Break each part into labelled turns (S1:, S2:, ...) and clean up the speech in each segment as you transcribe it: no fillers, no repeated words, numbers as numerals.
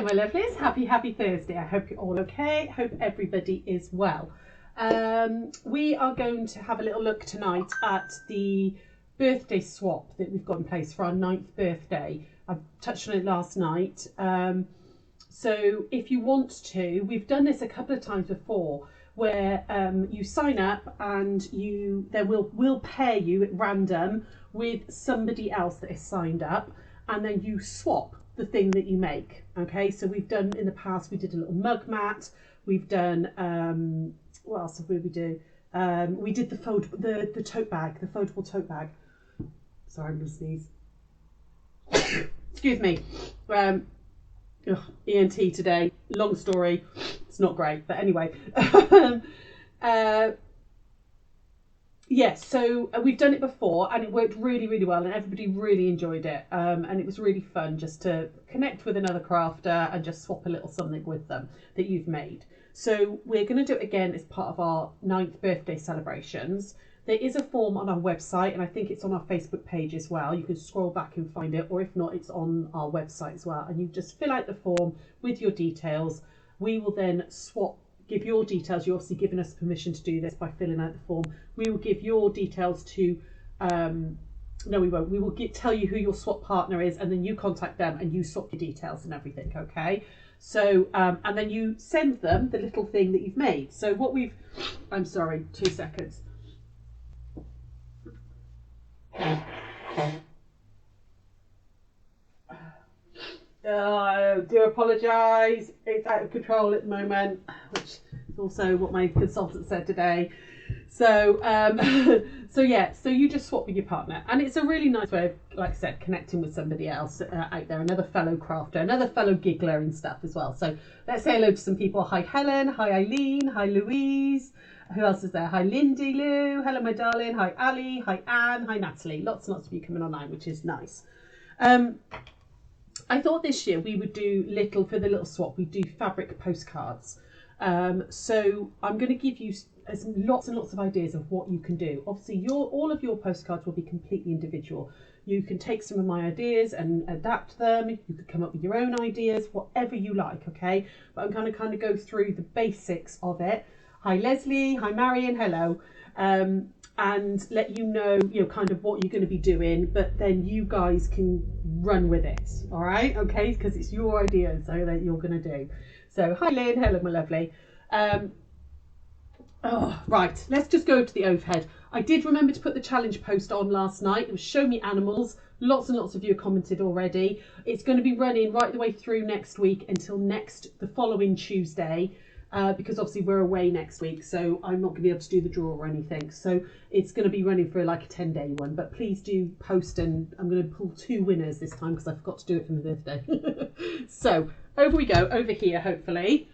S1: Hello my lovelies, happy Thursday. I hope you're all okay. Hope everybody is well. We are going to have a little look tonight at the birthday swap that we've got in place for our 9th birthday. I touched on it last night. So if you want to, we've done this a couple of times before where you sign up and we'll pair you at random with somebody else that is signed up, and then you swap the thing that you make. Okay, so we've done in the past, we did a little mug mat, we've done what else did we do? We did the tote bag, the foldable tote bag. Sorry, I'm gonna sneeze. Excuse me. ENT today, long story, it's not great, but anyway. Yes, so we've done it before and it worked really well and everybody really enjoyed it, and it was really fun just to connect with another crafter and just swap a little something with them that you've made. So we're going to do it again as part of our 9th birthday celebrations. There is a form on our website and I think it's on our Facebook page as well. You can scroll back and find it, or if not, it's on our website as well, and you just fill out the form with your details. We will then give your details. You're obviously given us permission to do this by filling out the form. We will give your details to, no we won't, we will tell you who your swap partner is, and then you contact them and you swap your details and everything, okay? So, and then you send them the little thing that you've made. So what I'm sorry, 2 seconds. I do apologise, it's out of control at the moment, which is also what my consultant said today. So so you just swap with your partner, and it's a really nice way of, like I said, connecting with somebody else out there, another fellow crafter, another fellow giggler and stuff as well. So let's say hello to some people. Hi Helen, hi Eileen, hi Louise, who else is there? Hi Lindy Lou, hello my darling, hi Ali, hi Anne, hi Natalie. Lots and lots of you coming online, which is nice. I thought this year we would do for the little swap, we do fabric postcards. So I'm going to give you lots and lots of ideas of what you can do. Obviously, all of your postcards will be completely individual. You can take some of my ideas and adapt them. You could come up with your own ideas, whatever you like, okay? But I'm going to kind of go through the basics of it. Hi Leslie, hi Marion, hello. And let you know, kind of what you're going to be doing, but then you guys can run with it, all right? Okay, because it's your ideas that you're going to do. So hi Lynn, hello my lovely. Right, let's just go to the overhead. I did remember to put the challenge post on last night. It was Show Me Animals. Lots and lots of you have commented already. It's going to be running right the way through next week until the following Tuesday. Because obviously we're away next week, so I'm not going to be able to do the draw or anything. So it's going to be running for like a 10-day one, but please do post, and I'm going to pull 2 winners this time because I forgot to do it for my birthday. So over we go, over here hopefully.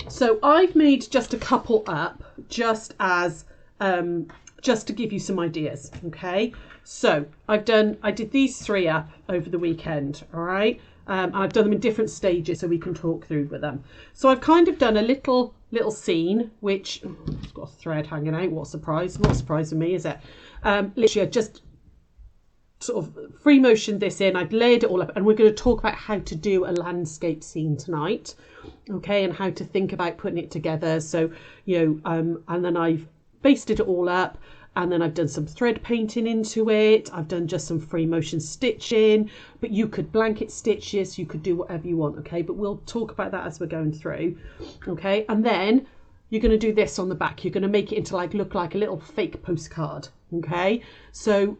S1: So I've made just a couple up just to give you some ideas, okay? So I did these 3 up over the weekend, all right? I've done them in different stages so we can talk through with them. So I've kind of done a little scene, which it's got a thread hanging out. What a surprise! Not a surprise for me, is it? Literally, I just sort of free motioned this in. I've layered it all up, and we're going to talk about how to do a landscape scene tonight, okay? And how to think about putting it together. So and then I've basted it all up. And then I've done some thread painting into it. I've done just some free motion stitching, but you could blanket stitches, you could do whatever you want, okay? But we'll talk about that as we're going through, okay? And then you're going to do this on the back. You're going to make it into look like a little fake postcard, okay? So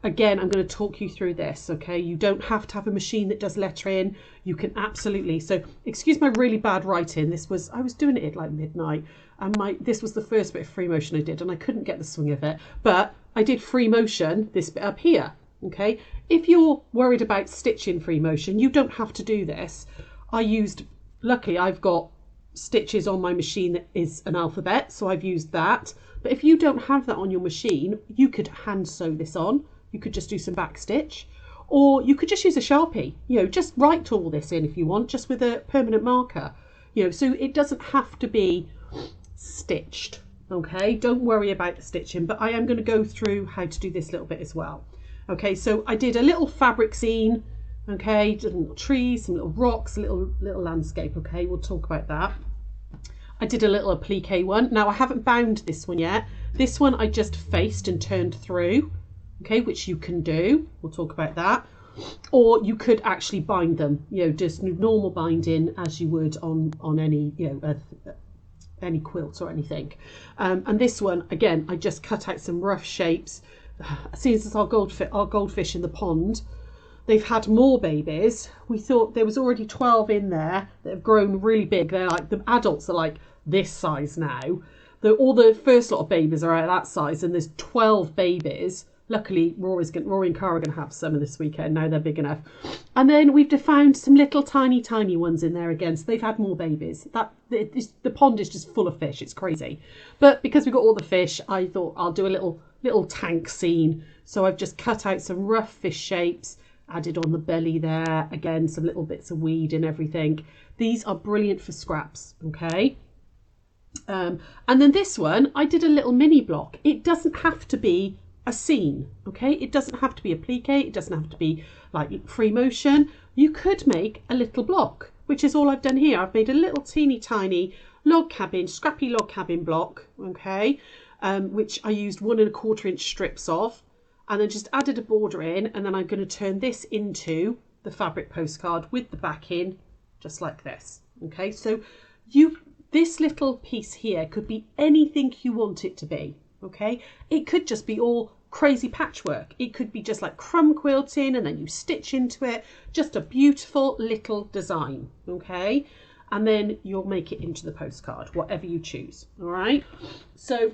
S1: again, I'm going to talk you through this, okay? You don't have to have a machine that does lettering. You can absolutely, so excuse my really bad writing. I was doing it at like midnight. And this was the first bit of free motion I did, and I couldn't get the swing of it. But I did free motion this bit up here, okay? If you're worried about stitching free motion, you don't have to do this. Luckily I've got stitches on my machine that is an alphabet, so I've used that. But if you don't have that on your machine, you could hand sew this on. You could just do some back stitch. Or you could just use a Sharpie, just write all this in if you want, just with a permanent marker. So it doesn't have to be stitched, okay? Don't worry about the stitching, but I am going to go through how to do this little bit as well. Okay, so I did a little fabric scene Okay, just little trees, some little rocks, a little landscape. Okay, we'll talk about that. I did a little applique one. Now I haven't bound this one yet. This one I just faced and turned through. Okay, which you can do. We'll talk about that. Or you could actually bind them. You know, just normal binding as you would on any any quilt or anything. And this one again, I just cut out some rough shapes. Since it's our goldfish in the pond, they've had more babies. We thought there was already 12 in there that have grown really big. They're like, the adults are like this size now. All the first lot of babies are at that size, and there's 12 babies. Luckily, Rory and Cara are going to have some this weekend. Now they're big enough. And then we've found some little tiny ones in there again. So they've had more babies. The pond is just full of fish. It's crazy. But because we've got all the fish, I thought I'll do a little tank scene. So I've just cut out some rough fish shapes, added on the belly there. Again, some little bits of weed and everything. These are brilliant for scraps. Okay. And then this one, I did a little mini block. It doesn't have to be a scene, okay? It doesn't have to be applique. It doesn't have to be like free motion. You could make a little block, which is all I've done here. I've made a little teeny tiny scrappy log cabin block, okay? Which I used 1 1/4 inch strips of, and then just added a border in, and then I'm going to turn this into the fabric postcard with the backing, just like this, okay? So this little piece here could be anything you want it to be. Okay, it could just be all crazy patchwork. It could be just like crumb quilting and then you stitch into it. Just a beautiful little design. Okay, and then you'll make it into the postcard, whatever you choose. All right, so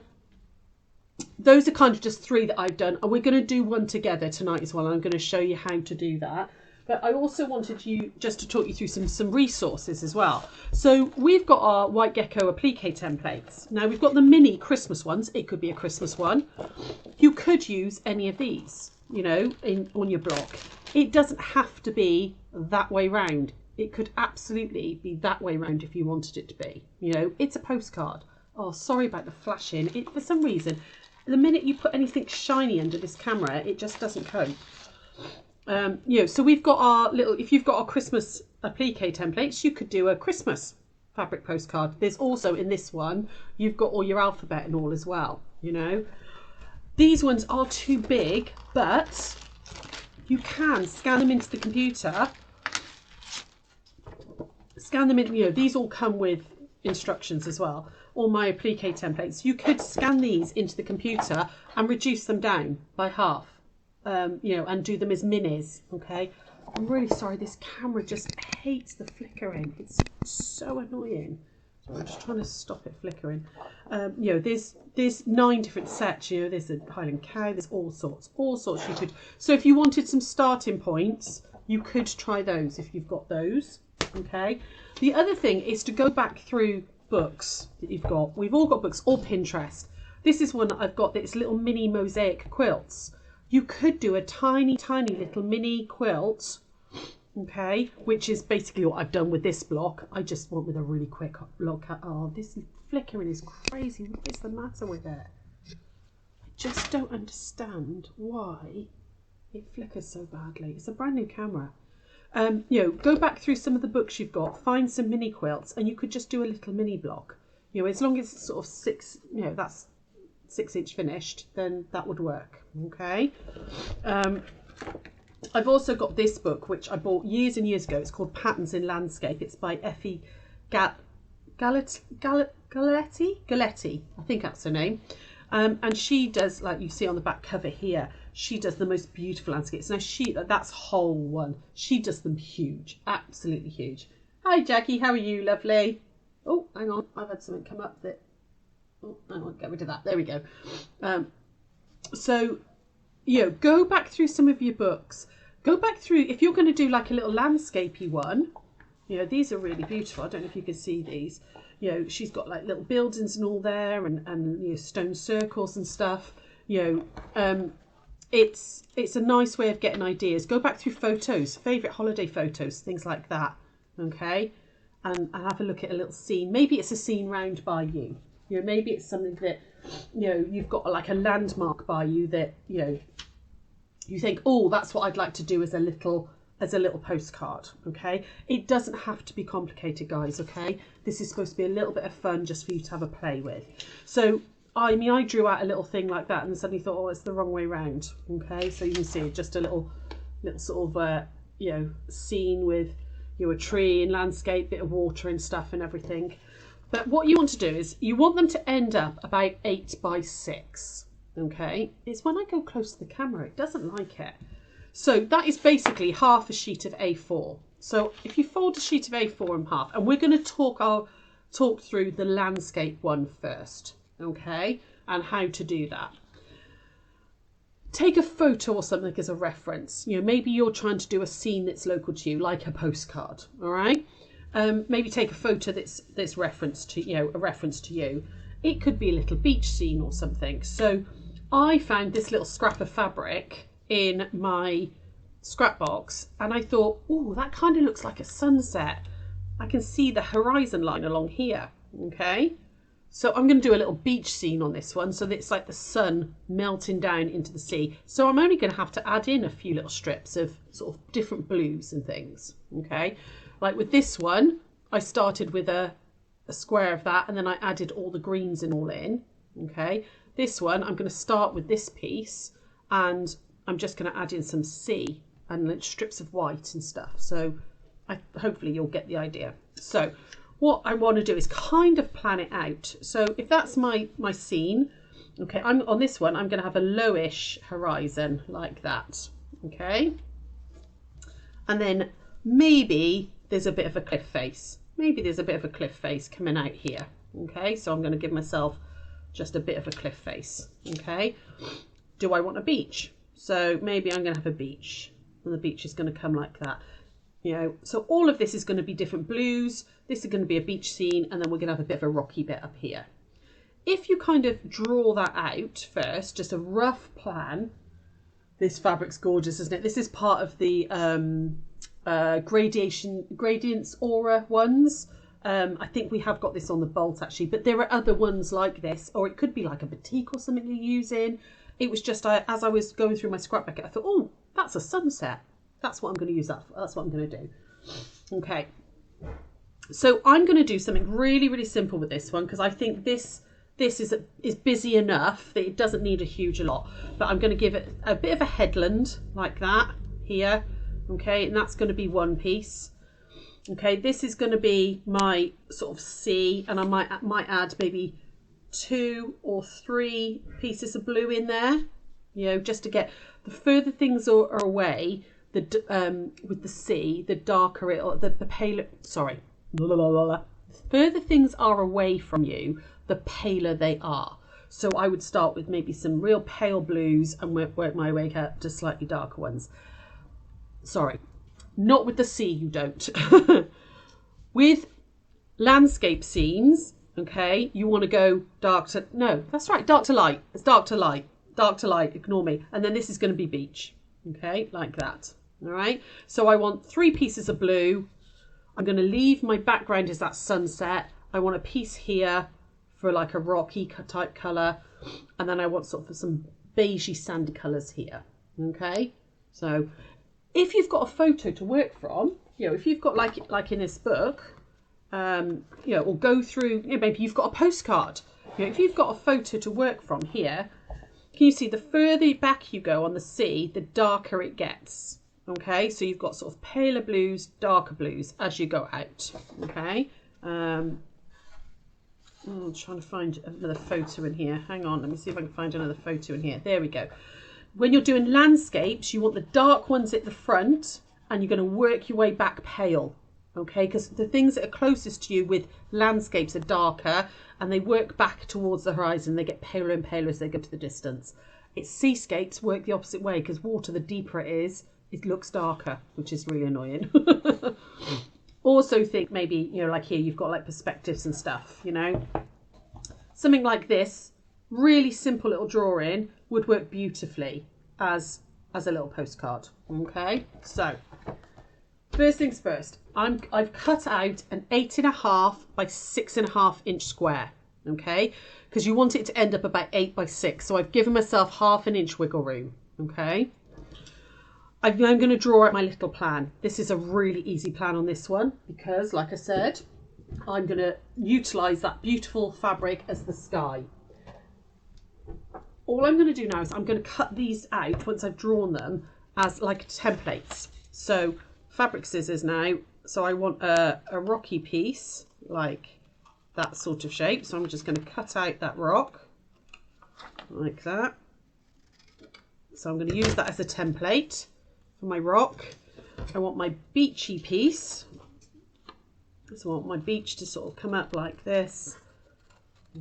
S1: those are kind of just 3 that I've done, and we're going to do one together tonight as well. I'm going to show you how to do that. But I also wanted to talk you through some resources as well. So we've got our White Gecko applique templates. Now we've got the mini Christmas ones. It could be a Christmas one. You could use any of these, you know, on your block. It doesn't have to be that way round. It could absolutely be that way round if you wanted it to be. You know, it's a postcard. Oh, sorry about the flashing. For some reason, the minute you put anything shiny under this camera, it just doesn't cope. You know, so we've got our if you've got our Christmas applique templates, you could do a Christmas fabric postcard. There's also in this one, you've got all your alphabet and all as well, you know. These ones are too big, but you can scan them into the computer. Scan them in, you know, these all come with instructions as well. All my applique templates. You could scan these into the computer and reduce them down by half. You know, and do them as minis. Okay, I'm really sorry, this camera just hates the flickering. It's so annoying. So I'm just trying to stop it flickering. You know, there's 9 different sets. You know, there's a Highland cow. There's all sorts you could. So if you wanted some starting points, you could try those if you've got those. Okay, the other thing is to go back through books that you've got. We've all got books, or Pinterest. This is one that I've got that's little mini mosaic quilts. You could do a tiny little mini quilt, okay, which is basically what I've done with this block. I just went with a really quick block. Oh, this flickering is crazy. What is the matter with it? I just don't understand why it flickers so badly. It's a brand new camera. You know, go back through some of the books you've got, find some mini quilts, and you could just do a little mini block. You know, as long as it's sort of 6, you know, that's 6-inch finished, then that would work. Okay. I've also got this book which I bought years and years ago. It's called Patterns in Landscape. It's by Effie Galetti, I think that's her name. And she does, like you see on the back cover here, she does the most beautiful landscapes. Now that's whole one. She does them huge, absolutely huge. Hi Jackie, how are you, lovely? Oh, hang on, I've had something come up that. Oh, I won't get rid of that. There we go. So, you know, go back through some of your books. Go back through, if you're going to do like a little landscapey one, you know, these are really beautiful. I don't know if you can see these. You know, she's got like little buildings and all there, and you know, stone circles and stuff. You know, it's a nice way of getting ideas. Go back through photos, favourite holiday photos, things like that. Okay, and have a look at a little scene. Maybe it's a scene round by you. You know, maybe it's something that, you know, you've got like a landmark by you that, you know, you think, oh, that's what I'd like to do as a little as a little postcard, okay? It doesn't have to be complicated, guys, okay? This is supposed to be a little bit of fun just for you to have a play with. So, I mean, I drew out a little thing like that and suddenly thought, oh, it's the wrong way round, okay? So you can see just a little sort of, you know, scene with, you know, a tree and landscape, bit of water and stuff and everything. But what you want to do is you want them to end up about 8 by 6, okay? It's when I go close to the camera, it doesn't like it. So that is basically half a sheet of A4. So if you fold a sheet of A4 in half, and we're going to I'll talk through the landscape one first, okay? And how to do that. Take a photo or something as a reference. You know, maybe you're trying to do a scene that's local to you, like a postcard, all right? Maybe take a photo that's referenced to, you know, a reference to you. It could be a little beach scene or something. So I found this little scrap of fabric in my scrap box and I thought, oh, that kind of looks like a sunset. I can see the horizon line along here, okay? So I'm going to do a little beach scene on this one. So it's like the sun melting down into the sea. So I'm only going to have to add in a few little strips of sort of different blues and things, okay? Like with this one, I started with a square of that and then I added all the greens and all in, okay? This one, I'm going to start with this piece and I'm just going to add in some sea and strips of white and stuff. So hopefully you'll get the idea. So what I want to do is kind of plan it out. So if that's my scene, okay, on this one, I'm going to have a lowish horizon like that, okay? And then maybe there's a bit of a cliff face. Maybe there's a bit of a cliff face coming out here, okay? So I'm going to give myself just a bit of a cliff face, okay? Do I want a beach? So maybe I'm going to have a beach and the beach is going to come like that. You know, so all of this is going to be different blues. This is going to be a beach scene and then we're going to have a bit of a rocky bit up here. If you kind of draw that out first, just a rough plan, this fabric's gorgeous, isn't it? This is part of the gradients aura ones. I think we have got this on the bolt actually, but there are other ones like this, or it could be like a batik or something you're using. It was just, as I was going through my scrap bucket, I thought, oh, that's a sunset. That's what I'm going to use that for. That's what I'm going to do. Okay. So I'm going to do something really, really simple with this one because I think this is busy enough that it doesn't need a huge lot. But I'm going to give it a bit of a headland like that here. Okay, and that's going to be one piece. Okay, this is going to be my sort of sea, and I might add maybe 2 or 3 pieces of blue in there. You know, just to get the further things are away. With the sea, the darker it, or the paler. Sorry, the further things are away from you, the paler they are. So I would start with maybe some real pale blues and work my way up to slightly darker ones. Sorry, not with the sea, you don't. With landscape scenes, okay, you want to go dark to, no, that's right, dark to light. It's dark to light, ignore me. And then this is going to be beach, okay, like that. All right, so I want 3 pieces of blue. I'm going to leave my background as that sunset. I want a piece here for like a rocky type colour. And then I want sort of some beigey sandy colours here. Okay, so if you've got a photo to work from, you know, if you've got like in this book, you know, or go through, you know, maybe you've got a postcard. You know, if you've got a photo to work from here, can you see the further back you go on the sea, the darker it gets. Okay, so you've got sort of paler blues, darker blues as you go out. Okay, I'm trying to find another photo in here. Hang on, let me see if I can find another photo in here. There we go. When you're doing landscapes, you want the dark ones at the front and you're going to work your way back pale. Okay, because the things that are closest to you with landscapes are darker and they work back towards the horizon. They get paler and paler as they go to the distance. It's seascapes work the opposite way because water, the deeper it is, it looks darker, which is really annoying. Also think maybe, you know, like here, you've got like perspectives and stuff, you know. Something like this, really simple little drawing, would work beautifully as a little postcard. Okay, so first things first, I've cut out an 8.5 by 6.5 inch square. Okay, because you want it to end up about 8 by 6, so I've given myself half an inch wiggle room. Okay, I'm going to draw out my little plan. This is a really easy plan on this one because, like I said, I'm going to utilise that beautiful fabric as the sky. All I'm going to do now is I'm going to cut these out once I've drawn them as like templates. So fabric scissors now. So I want a rocky piece like that sort of shape. So I'm just going to cut out that rock like that. So I'm going to use that as a template for my rock. I want my beachy piece. So I want my beach to sort of come up like this.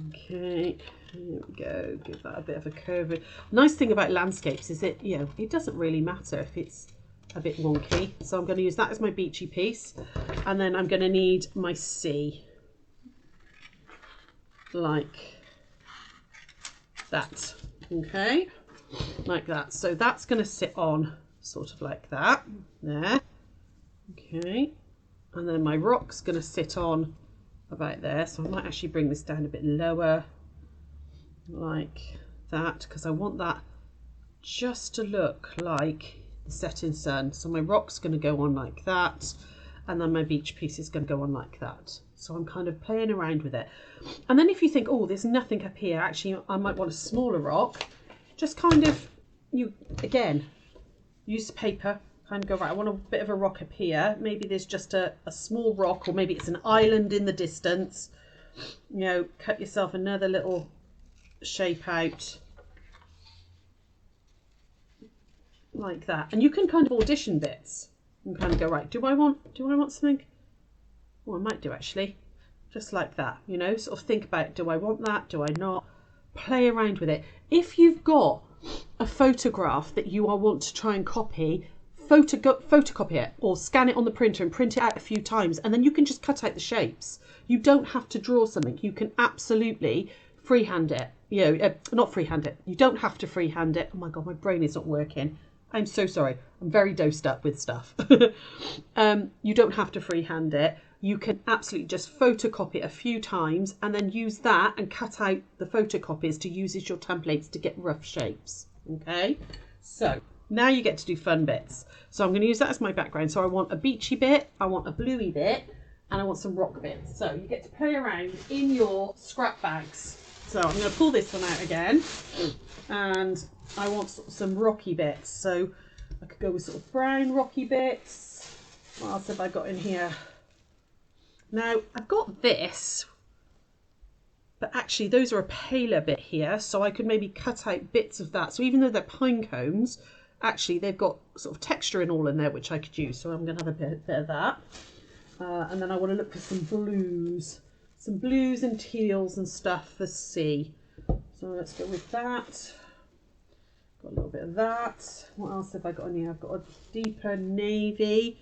S1: Okay, here we go. Give that a bit of a curve. Nice thing about landscapes is it, you know, it doesn't really matter if it's a bit wonky. So I'm going to use that as my beachy piece, and then I'm going to need my sea like that. Okay, like that. So that's going to sit on sort of like that there. Okay, and then my rock's going to sit on about there. So I might actually bring this down a bit lower like that, because I want that just to look like the setting sun. So my rock's going to go on like that, and then my beach piece is going to go on like that. So I'm kind of playing around with it. And then if you think, oh, there's nothing up here, actually I might want a smaller rock, just kind of, you again use paper, kind of go, right, I want a bit of a rock up here. Maybe there's just a small rock, or maybe it's an island in the distance. You know, cut yourself another little shape out like that. And you can kind of audition bits and kind of go, right, do I want something? Well, I might do actually, just like that, you know, sort of think about, do I want that? Do I not? Play around with it. If you've got a photograph that you want to try and copy, photocopy it or scan it on the printer and print it out a few times, and then you can just cut out the shapes. You don't have to draw something. You can absolutely freehand it. You know, not freehand it. You don't have to freehand it. Oh my God, my brain is not working. I'm so sorry. I'm very dosed up with stuff. You don't have to freehand it. You can absolutely just photocopy it a few times and then use that and cut out the photocopies to use as your templates to get rough shapes. Okay, so now you get to do fun bits. So I'm going to use that as my background. So I want a beachy bit, I want a bluey bit, and I want some rock bits. So you get to play around in your scrap bags. So I'm going to pull this one out again, and I want some rocky bits. So I could go with sort of brown rocky bits. What else have I got in here? Now I've got this, but actually those are a paler bit here, so I could maybe cut out bits of that. So even though they're pine cones, actually they've got sort of texture and all in there which I could use. So I'm going to have a bit of that. And then I want to look for some blues and teals and stuff for sea. So let's go with that. Got a little bit of that. What else have I got in here? I've got a deeper navy.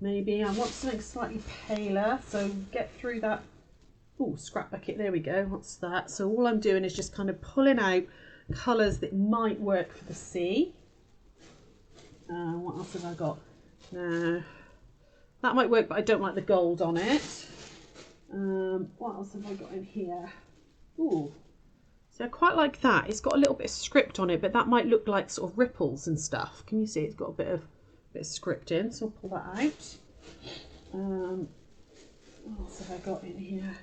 S1: Maybe I want something slightly paler, so get through that. Oh, scrap bucket, there we go. What's that? So all I'm doing is just kind of pulling out colours that might work for the sea. What else have I got? No, that might work, but I don't like the gold on it. What else have I got in here? Ooh, so I quite like that. It's got a little bit of script on it, but that might look like sort of ripples and stuff. Can you see it's got a bit of script in, so I'll pull that out. What else have I got in here?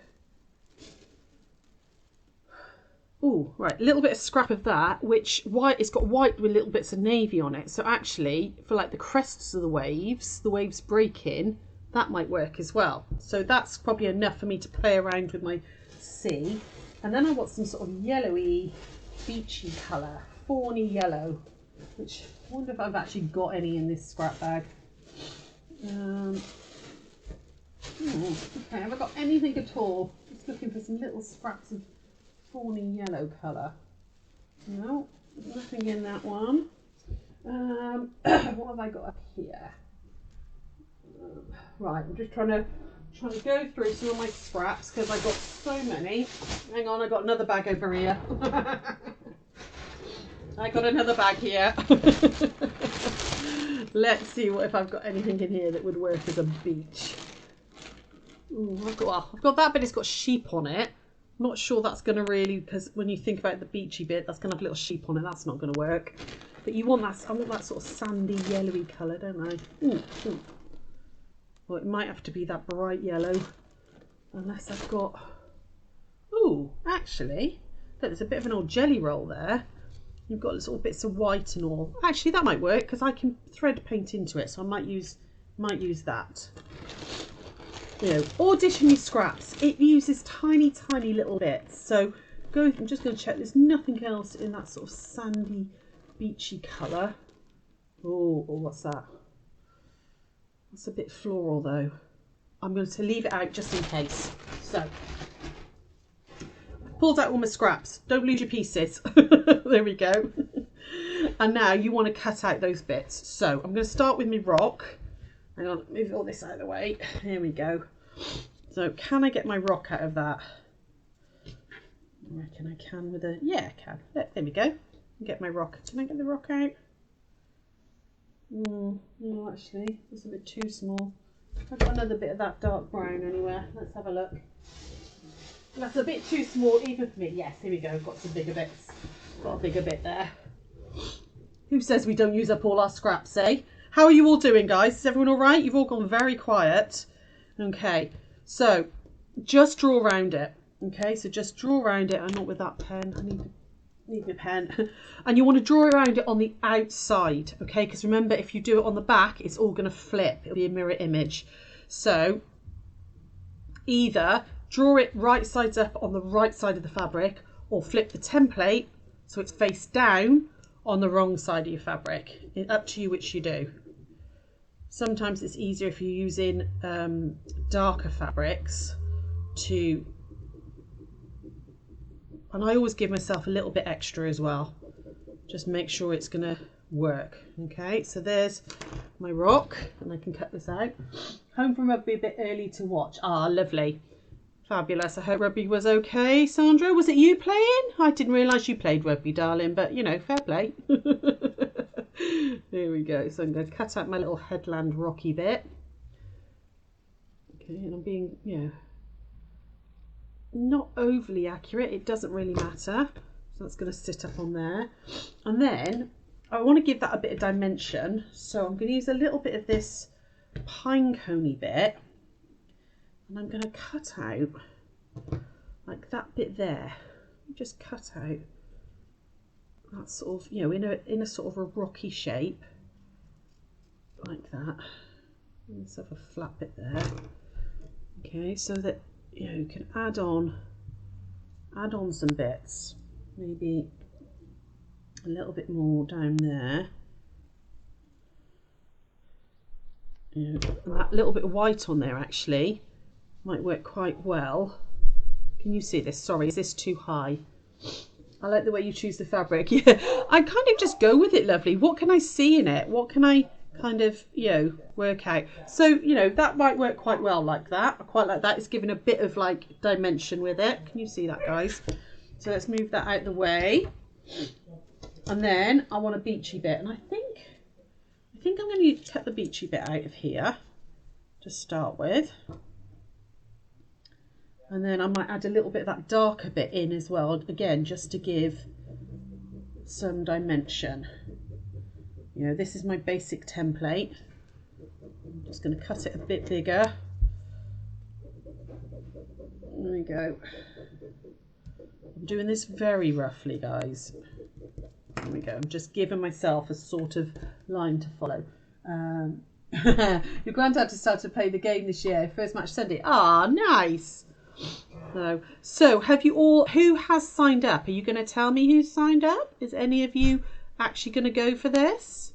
S1: Oh, right, a little bit of scrap of that, which white, it's got white with little bits of navy on it. So actually, for like the crests of the waves breaking, that might work as well. So that's probably enough for me to play around with my sea. And then I want some sort of yellowy, beachy colour, fawny yellow, which I wonder if I've actually got any in this scrap bag. Okay, have I got anything at all? Just looking for some little scraps of fawny yellow colour. No, nothing in that one. What have I got up here? Right, I'm just trying to go through some of my scraps because I've got so many. Hang on, I got another bag over here. I got another bag here. Let's see if I've got anything in here that would work as a beach. Ooh, I've got that, but it's got sheep on it. I'm not sure that's going to really, because when you think about the beachy bit, that's going to have little sheep on it. That's not going to work. But you want that, I want that sort of sandy yellowy colour, don't I? Ooh, ooh. Well, it might have to be that bright yellow, unless I've got, ooh, actually, look, there's a bit of an old jelly roll there. You've got little bits of white and all. Actually, that might work because I can thread paint into it, so I might use that. You know, audition your scraps. It uses tiny, tiny little bits. So I'm just going to check. There's nothing else in that sort of sandy, beachy colour. Oh, what's that? That's a bit floral though. I'm going to leave it out just in case. So, pulled out all my scraps. Don't lose your pieces. There we go. And now you want to cut out those bits. So I'm going to start with my rock. Hang on, move all this out of the way. Here we go. So can I get my rock out of that? I reckon I can with a, yeah, I can. There we go. Get my rock. Can I get the rock out? No, actually, it's a bit too small. I've got another bit of that dark brown anywhere. Let's have a look. That's a bit too small even for me. Yes, here we go. Got some bigger bits. Got a bigger bit there. Who says we don't use up all our scraps, eh? How are you all doing, guys? Is everyone all right? You've all gone very quiet. Okay, so just draw around it. Okay, so just draw around it. I'm not with that pen. I need my pen. And you want to draw around it on the outside, okay? Because remember, if you do it on the back, it's all going to flip. It'll be a mirror image. So either draw it right sides up on the right side of the fabric, or flip the template so it's face down on the wrong side of your fabric. It's up to you which you do. Sometimes it's easier if you're using darker fabrics to, and I always give myself a little bit extra as well. Just make sure it's going to work. Okay, so there's my rock, and I can cut this out. Home from rugby a bit early to watch. Ah, lovely. Fabulous. I hope rugby was okay. Sandra, was it you playing? I didn't realise you played rugby, darling, but you know, fair play. There we go. So I'm going to cut out my little headland rocky bit. Okay, and I'm being, you know, not overly accurate. It doesn't really matter. So that's going to sit up on there. And then I want to give that a bit of dimension. So I'm going to use a little bit of this pine coney bit. And I'm going to cut out like that bit there. Just cut out that sort of, you know, in a sort of a rocky shape, like that. Let's have a flat bit there. Okay, so that, you know, you can add on some bits. Maybe a little bit more down there. You know, and that little bit of white on there actually might work quite well. Can you see this? Sorry, is this too high? I like the way you choose the fabric. Yeah, I kind of just go with it, lovely. What can I see in it? What can I kind of, you know, work out? So, you know, that might work quite well like that. I quite like that. It's given a bit of like dimension with it. Can you see that, guys? So let's move that out the way. And then I want a beachy bit. And I think I'm going to cut the beachy bit out of here to start with. And then I might add a little bit of that darker bit in as well, again, just to give some dimension. You know, this is my basic template. I'm just going to cut it a bit bigger. There we go. I'm doing this very roughly, guys. There we go. I'm just giving myself a sort of line to follow. Your granddad decided to play the game this year. First match Sunday. Ah, nice. So have you all, who has signed up? Are you going to tell me who signed up? Is any of you actually going to go for this?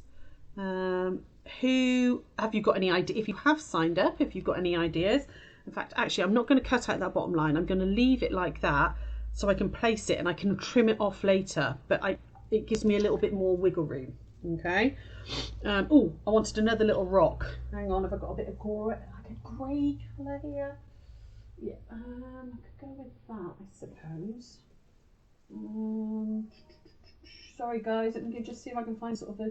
S1: Who, have you got any idea? If you have signed up, if you've got any ideas. In fact, actually, I'm not going to cut out that bottom line. I'm going to leave it like that so I can place it and I can trim it off later. But it gives me a little bit more wiggle room. Okay. Oh, I wanted another little rock. Hang on, have I got a bit of grey, like a grey colour here? Yeah, I could go with that, I suppose. Sorry guys, let me just see if I can find sort of a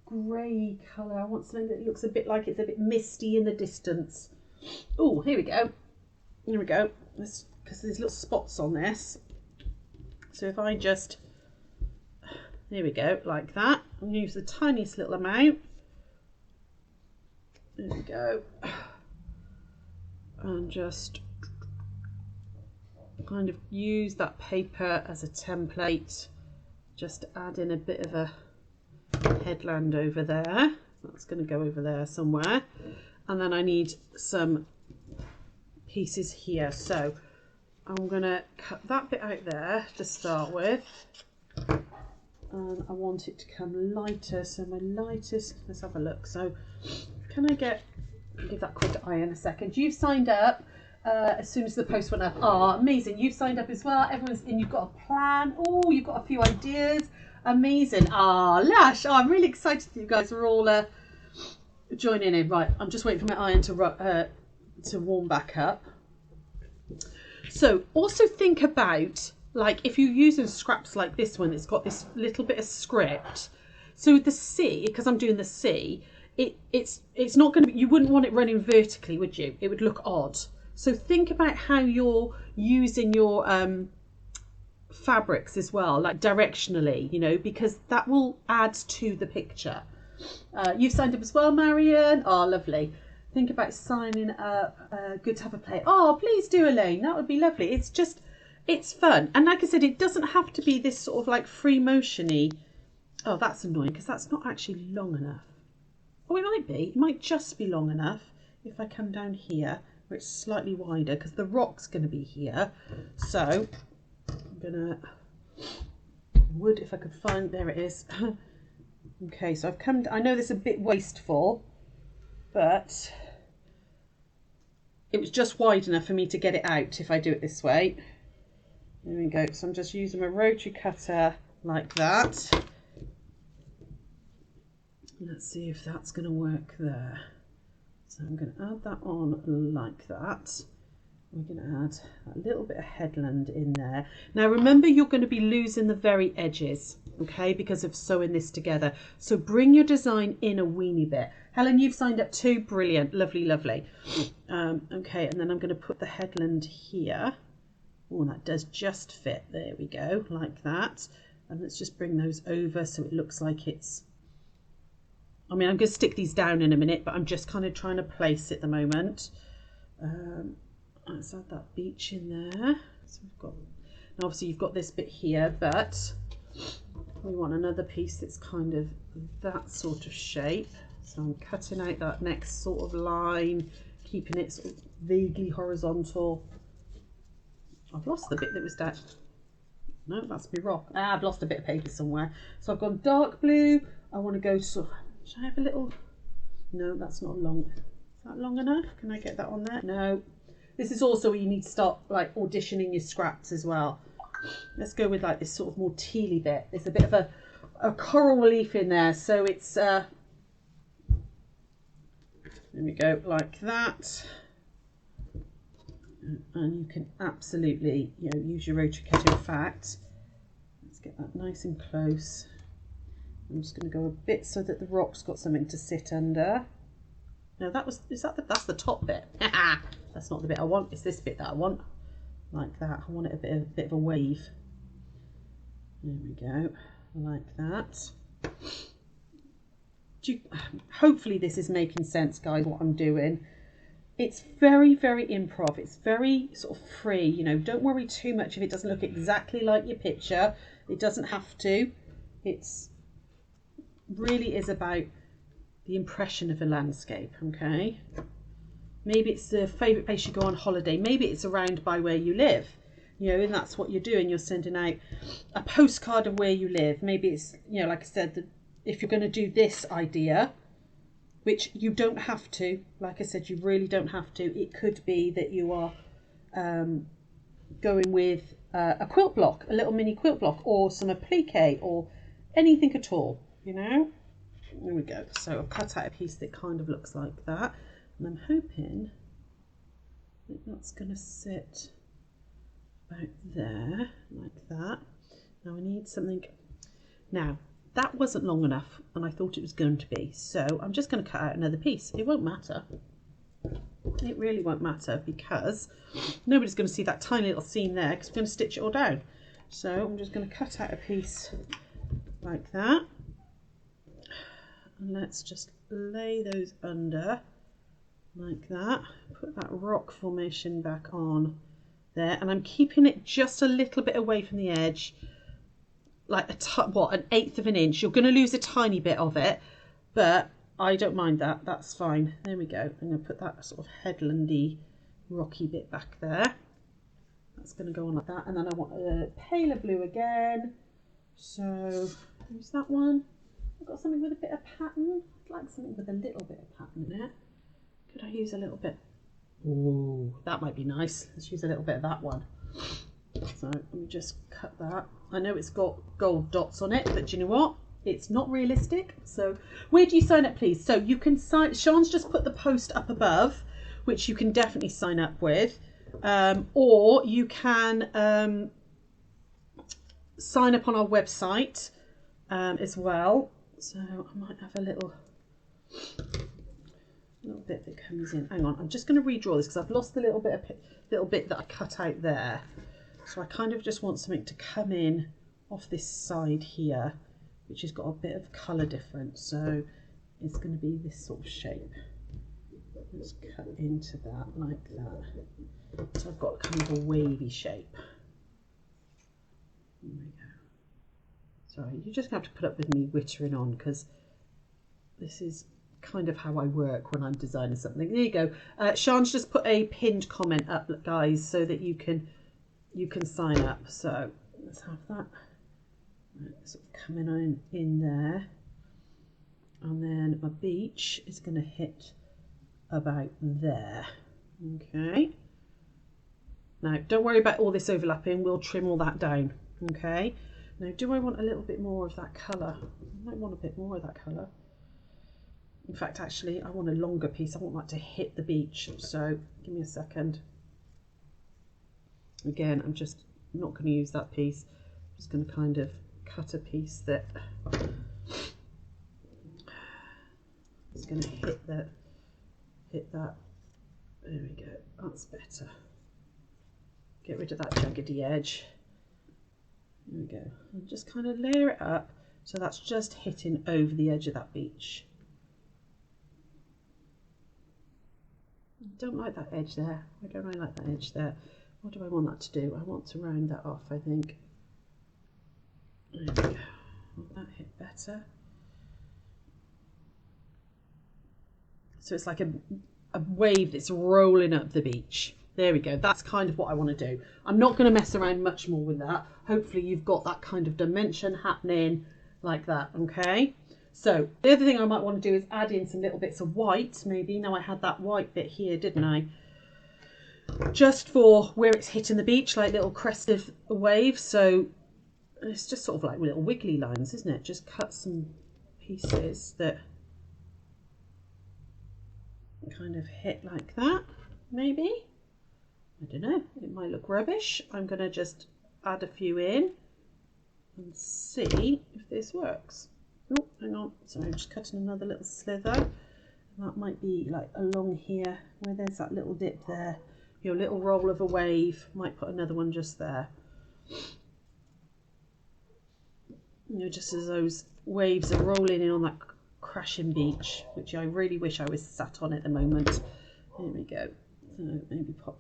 S1: grey colour. I want something that looks a bit like it's a bit misty in the distance. Oh, here we go. Here we go. Because there's little spots on this. So if I just, There we go, like that. I'll use the tiniest little amount. There we go. And just kind of use that paper as a template. Just to add in a bit of a headland over there. That's going to go over there somewhere. And then I need some pieces here. So I'm going to cut that bit out there to start with. And I want it to come lighter. So my lightest, let's have a look. So can I give that quick eye in a second. You've signed up as soon as the post went up. Oh, amazing. You've signed up as well. Everyone's in. You've got a plan. Oh, you've got a few ideas. Amazing. Ah, lush. Oh, I'm really excited that you guys are all joining in. Right, I'm just waiting for my iron to warm back up. So also think about, like, if you're using scraps like this one, it's got this little bit of script. So the C, because I'm doing the C, it's not going to be, you wouldn't want it running vertically, would you? It would look odd. So think about how you're using your fabrics as well, like directionally, you know, because that will add to the picture. You've signed up as well, Marion. Oh, lovely. Think about signing up. Good to have a play. Oh, please do, Elaine. That would be lovely. It's just, it's fun. And like I said, it doesn't have to be this sort of like free motion-y. Oh, that's annoying because that's not actually long enough. Oh, it might be. It might just be long enough if I come down here where it's slightly wider because the rock's going to be here. So I'm going to, wood if I could find, there it is. Okay, so I've come, I know this is a bit wasteful, but it was just wide enough for me to get it out if I do it this way. There we go. So I'm just using my rotary cutter like that. Let's see if that's going to work there. So I'm going to add that on like that. We're going to add a little bit of headland in there. Now remember, you're going to be losing the very edges, okay, because of sewing this together. So bring your design in a weeny bit. Helen, you've signed up too. Brilliant. Lovely, lovely. Okay, and then I'm going to put the headland here. Oh, that does just fit. There we go, like that. And let's just bring those over so it looks like it's, I mean, I'm going to stick these down in a minute, but I'm just kind of trying to place it at the moment. Let's add that beach in there. So we've got, now obviously you've got this bit here, but we want another piece that's kind of that sort of shape. So I'm cutting out that next sort of line, keeping it sort of vaguely horizontal. I've lost the bit that was down. No, that's me rock. Ah, I've lost a bit of paper somewhere. So I've gone dark blue. I want to go sort of, should I have a little, no, that's not long. Is that long enough? Can I get that on there? No. This is also where you need to start like auditioning your scraps as well. Let's go with like this sort of more tealy bit. There's a bit of a coral relief in there. So it's, there we go, like that. And you can absolutely, you know, use your rotary cutter. In fact, let's get that nice and close. I'm just going to go a bit so that the rock's got something to sit under. No, that was, is that the, that's the top bit. That's not the bit I want. It's this bit that I want. Like that. I want it a bit of a wave. There we go. Like that. Hopefully this is making sense, guys, what I'm doing. It's very, very improv. It's very sort of free. You know, don't worry too much if it doesn't look exactly like your picture. It doesn't have to. It's really is about the impression of a landscape, okay? Maybe it's the favourite place you go on holiday. Maybe it's around by where you live, you know, and that's what you're doing. You're sending out a postcard of where you live. Maybe it's, you know, like I said, if you're going to do this idea, which you don't have to, like I said, you really don't have to. It could be that you are going with a quilt block, a little mini quilt block, or some applique, or anything at all, you know. There we go. So I've cut out a piece that kind of looks like that, and I'm hoping that that's going to sit about there, like that. Now I need something. Now that wasn't long enough, and I thought it was going to be, so I'm just going to cut out another piece. It won't matter. It really won't matter because nobody's going to see that tiny little seam there because we're going to stitch it all down. So I'm just going to cut out a piece like that. And let's just lay those under like that. Put that rock formation back on there, and I'm keeping it just a little bit away from the edge, like an 1/8 of an inch. You're going to lose a tiny bit of it, but I don't mind that. That's fine. There we go. I'm going to put that sort of headlandy, rocky bit back there. That's going to go on like that. And then I want a paler blue again. So use that one. I've got something with a bit of pattern. I'd like something with a little bit of pattern in it. Could I use a little bit? Oh, that might be nice. Let's use a little bit of that one. So let me just cut that. I know it's got gold dots on it, but do you know what? It's not realistic. So where do you sign up, please? So you can sign, Sean's just put the post up above, which you can definitely sign up with. Or you can sign up on our website as well. So I might have a little bit that comes in. Hang on, I'm just going to redraw this because I've lost the little bit that I cut out there. So I kind of just want something to come in off this side here, which has got a bit of colour difference. So it's going to be this sort of shape. Let's cut into that like that. So I've got kind of a wavy shape. There we go. Sorry, you're just going to have to put up with me wittering on because this is kind of how I work when I'm designing something. There you go. Sean's just put a pinned comment up, guys, so that you can sign up. So let's have that sort of coming on in there, and then my beach is going to hit about there. Okay. Now don't worry about all this overlapping. We'll trim all that down. Okay. Now, do I want a little bit more of that colour? I might want a bit more of that colour. In fact, actually, I want a longer piece. I want that to hit the beach. So give me a second. Again, I'm just not going to use that piece. I'm just going to kind of cut a piece that is going to hit that. There we go. That's better. Get rid of that jaggedy edge. There we go. And just kind of layer it up so that's just hitting over the edge of that beach. I don't like that edge there. Why don't I like that edge there? What do I want that to do? I want to round that off, I think. There we go. Will that hit better? So it's like a wave that's rolling up the beach. There we go. That's kind of what I want to do. I'm not going to mess around much more with that. Hopefully you've got that kind of dimension happening like that. Okay. So the other thing I might want to do is add in some little bits of white. Maybe. Now I had that white bit here, didn't I? Just for where it's hitting the beach, like little crested waves. So it's just sort of like little wiggly lines, isn't it? Just cut some pieces that kind of hit like that, maybe. I don't know, it might look rubbish. I'm going to just add a few in and see if this works. Oh, hang on, sorry, I'm just cutting another little slither. That might be like along here where there's that little dip there. Your little roll of a wave. Might put another one just there. You know, just as those waves are rolling in on that crashing beach, which I really wish I was sat on at the moment. There we go. So maybe pop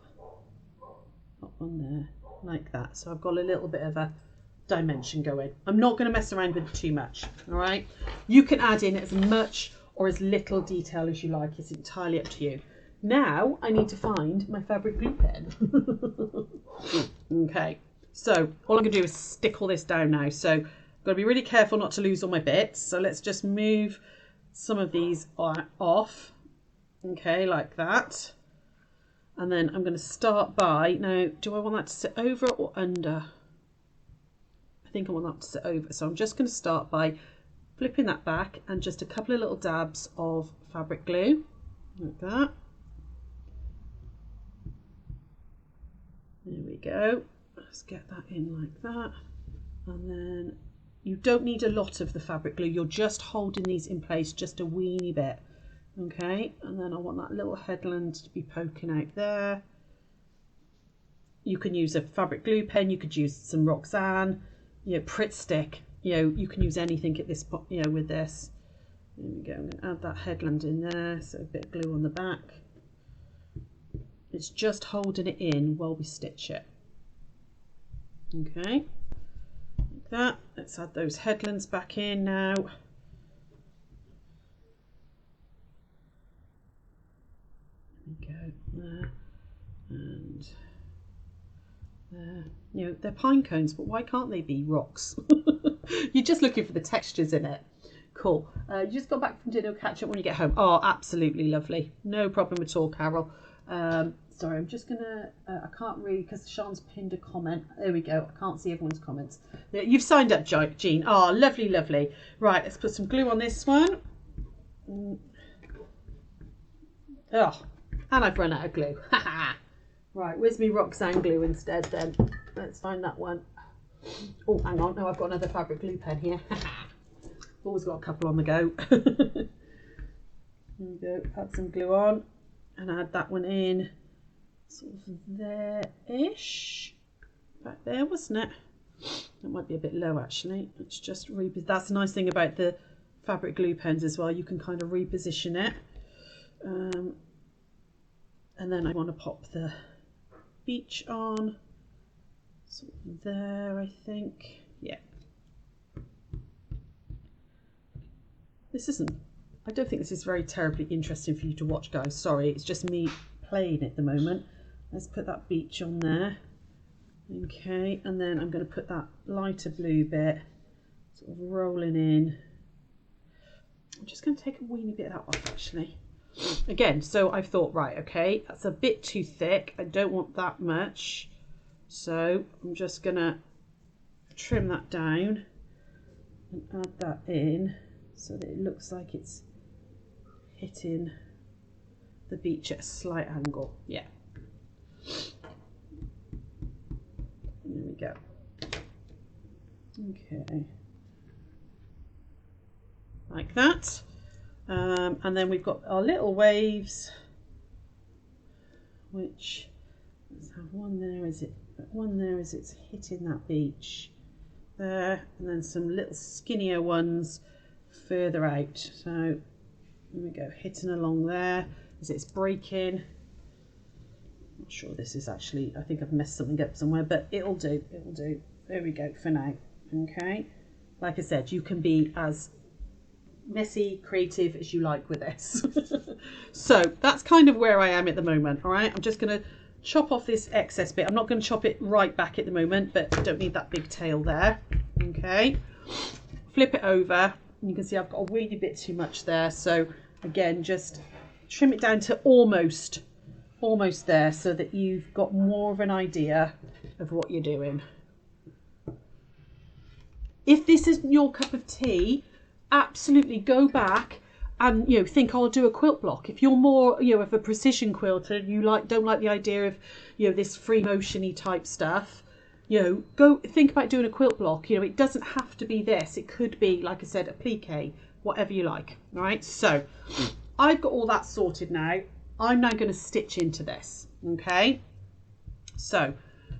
S1: on there like that. So I've got a little bit of a dimension going. I'm not going to mess around with it too much. All right. You can add in as much or as little detail as you like. It's entirely up to you. Now I need to find my fabric glue pen. Okay. So all I'm going to do is stick all this down now. So I've got to be really careful not to lose all my bits. So let's just move some of these off. Okay, like that. And then I'm going to start by, now, do I want that to sit over or under? I think I want that to sit over. So I'm just going to start by flipping that back and just a couple of little dabs of fabric glue, like that. There we go. Let's get that in like that. And then you don't need a lot of the fabric glue. You're just holding these in place just a weeny bit. Okay, and then I want that little headland to be poking out there. You can use a fabric glue pen, you could use some Roxanne, you know, Pritt stick, you know, you can use anything at this point, you know, with this. There we go. I'm going to add that headland in there, so a bit of glue on the back. It's just holding it in while we stitch it. Okay, like that. Let's add those headlands back in now. There we go, there and there. You know, they're pine cones, but why can't they be rocks? You're just looking for the textures in it. Cool. You just got back from dinner, catch up when you get home. Oh, absolutely lovely. No problem at all, Carol. Sorry, I'm just gonna, I can't read because Sean's pinned a comment. There we go. I can't see everyone's comments. You've signed up, Jean. Oh, lovely, lovely. Right, let's put some glue on this one. Oh, and I've run out of glue. Right, where's me Roxanne glue instead then? Let's find that one. Oh, hang on. No, I've got another fabric glue pen here. Always got a couple on the go. There we go. Add some glue on and add that one in. Sort of there-ish. Back there, wasn't it? That might be a bit low actually. Let's just that's the nice thing about the fabric glue pens as well. You can kind of reposition it. And then I want to pop the beach on. Sort of there, I think. Yeah. I don't think this is very terribly interesting for you to watch, guys. Sorry, it's just me playing at the moment. Let's put that beach on there. Okay, and then I'm going to put that lighter blue bit sort of rolling in. I'm just going to take a weeny bit of that off actually. Again, so I've thought, right, okay, that's a bit too thick. I don't want that much. So I'm just going to trim that down and add that in so that it looks like it's hitting the beach at a slight angle. Yeah. There we go. Okay. Like that. And then we've got our little waves, which, let's have one there as it's hitting that beach there, and then some little skinnier ones further out. So there we go, hitting along there as it's breaking. Not sure this is actually, I think I've messed something up somewhere, but it'll do. There we go for now. Okay, like I said, you can be as messy, creative as you like with this. So that's kind of where I am at the moment. All right, I'm just going to chop off this excess bit. I'm not going to chop it right back at the moment, but I don't need that big tail there. Okay, flip it over. You can see I've got a weedy bit too much there. So again, just trim it down to almost there so that you've got more of an idea of what you're doing. If this isn't your cup of tea, absolutely go back and, you know, think I'll do a quilt block. If you're more, you know, of a precision quilter, you don't like the idea of, you know, this free motion-y type stuff, you know, go think about doing a quilt block. You know, it doesn't have to be this. It could be, like I said, a plique, whatever you like. All right, so I've got all that sorted now. I'm now going to stitch into this. Okay, so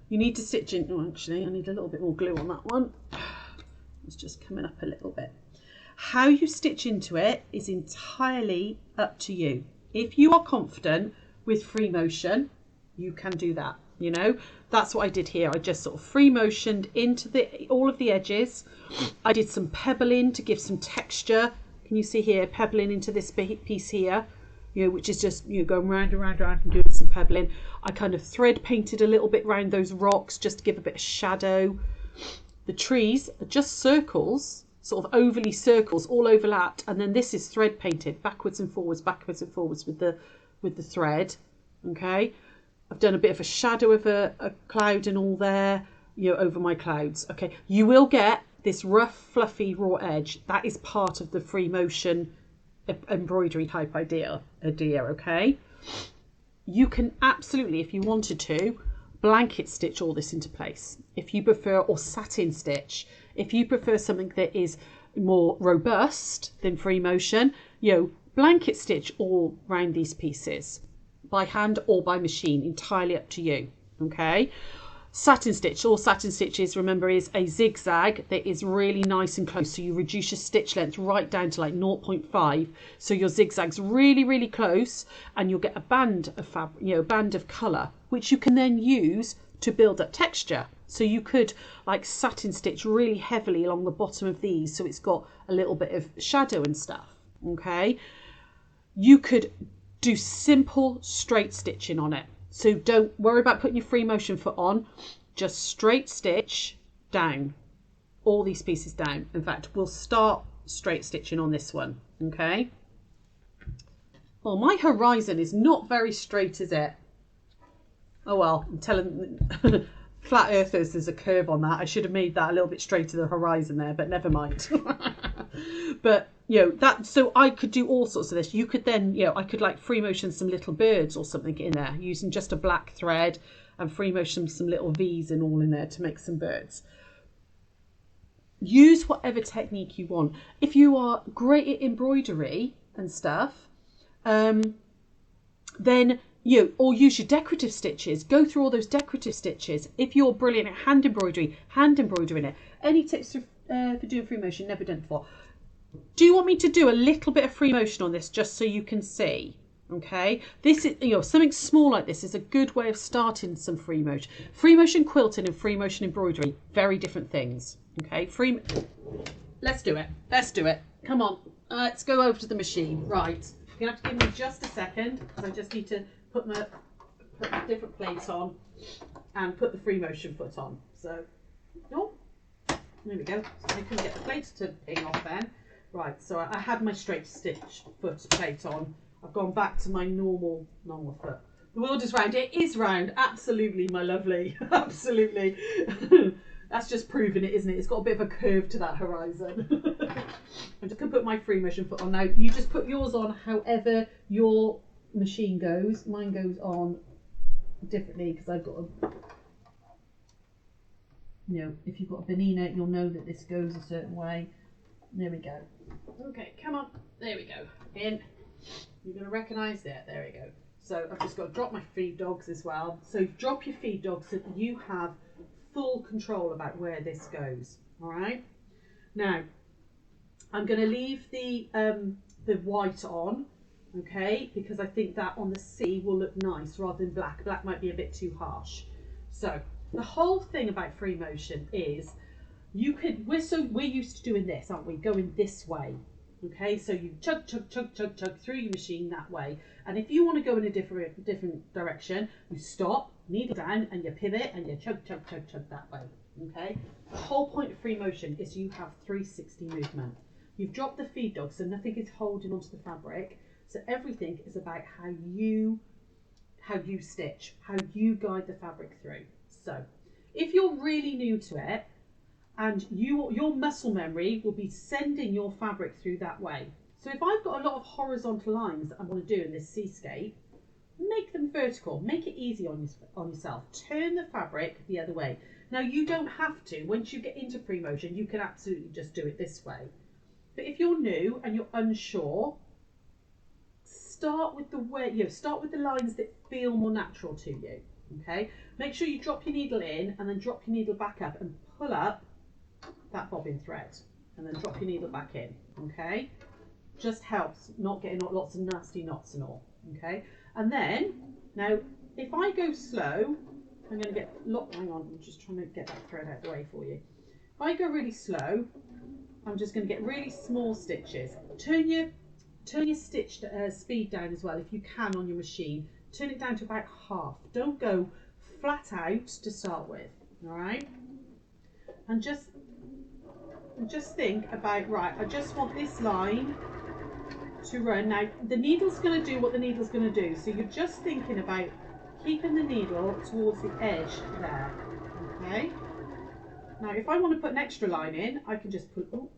S1: you need to stitch in. Oh, actually, I need a little bit more glue on that one. It's just coming up a little bit. How you stitch into it is entirely up to you. If you are confident with free motion, you can do that. You know, that's what I did here. I just sort of free motioned into all of the edges. I did some pebbling to give some texture. Can you see here, pebbling into this piece here, you know, which is just, you know, going round and round and round and doing some pebbling. I kind of thread painted a little bit around those rocks just to give a bit of shadow. The trees are just circles, sort of overly circles, all overlapped, and then this is thread painted backwards and forwards with the thread. Okay, I've done a bit of a shadow of a cloud and all there, you know, over my clouds. Okay, you will get this rough, fluffy, raw edge. That is part of the free motion embroidery type idea. Okay, you can absolutely, if you wanted to, blanket stitch all this into place if you prefer, or satin stitch if you prefer something that is more robust than free motion. You know, blanket stitch all round these pieces by hand or by machine, entirely up to you. Okay, Satin stitch, all satin stitches, remember, is a zigzag that is really nice and close. So you reduce your stitch length right down to like 0.5. So your zigzag's really, really close, and you'll get a band of fabric, you know, a band of colour, which you can then use to build up texture. So you could like satin stitch really heavily along the bottom of these, so it's got a little bit of shadow and stuff. Okay. You could do simple straight stitching on it. So don't worry about putting your free motion foot on, just straight stitch down, all these pieces down. In fact, we'll start straight stitching on this one, okay? Well, my horizon is not very straight, is it? Oh well, I'm telling flat earthers there's a curve on that. I should have made that a little bit straighter, the horizon there, but never mind. But you know, that, so I could do all sorts of this. You could then, you know, I could like free motion some little birds or something in there using just a black thread, and free motion some little V's and all in there to make some birds. Use whatever technique you want. If you are great at embroidery and stuff, then or use your decorative stitches. Go through all those decorative stitches. If you're brilliant at hand embroidering it. Any tips for doing free motion? Never done before. Do you want me to do a little bit of free motion on this just so you can see? Okay, this is, you know, something small like this is a good way of starting some free motion. Free motion quilting and free motion embroidery, very different things. Okay, let's do it. Let's do it. Come on, let's go over to the machine. Right, you're gonna have to give me just a second because I just need to put my different plates on and put the free motion foot on. So, oh, there we go. So I couldn't get the plates to ping off then. Right, so I had my straight stitch foot plate on. I've gone back to my normal foot. The world is round. It is round. Absolutely, my lovely. Absolutely. That's just proving it, isn't it? It's got a bit of a curve to that horizon. I'm just going to put my free motion foot on. Now, you just put yours on however your machine goes. Mine goes on differently because I've got a... You know, if you've got a Benina, you'll know that this goes a certain way. There we go. Okay, come on. There we go. In. You're going to recognise that. There we go. So I've just got to drop my feed dogs as well. So drop your feed dogs so that you have full control about where this goes. All right. Now, I'm going to leave the white on, okay, because I think that on the C will look nice rather than black. Black might be a bit too harsh. So the whole thing about free motion is we're used to doing this, aren't we? Going this way. Okay, so you chug through your machine that way. And if you want to go in a different direction, you stop, needle down, and you pivot and you chug that way. Okay? The whole point of free motion is you have 360 movement. You've dropped the feed dog, so nothing is holding onto the fabric. So everything is about how you stitch, how you guide the fabric through. So if you're really new to it, and your muscle memory will be sending your fabric through that way. So if I've got a lot of horizontal lines that I want to do in this seascape, make them vertical, make it easy on yourself. Turn the fabric the other way. Now you don't have to. Once you get into free motion, you can absolutely just do it this way. But if you're new and you're unsure, start with the lines that feel more natural to you. Okay? Make sure you drop your needle in and then drop your needle back up and pull up that bobbin thread and then drop your needle back in. Okay, just helps not getting lots of nasty knots and all. Okay, and then now if I go slow, I'm going to get hang on, I'm just trying to get that thread out of the way for you. If I go really slow, I'm just going to get really small stitches. Turn your stitch speed down as well if you can on your machine. Turn it down to about half. Don't go flat out to start with. All right, and just think about, right, I just want this line to run. Now the needle's going to do what the needle's going to do, so you're just thinking about keeping the needle towards the edge there. Okay, now if I want to put an extra line in, I can just pull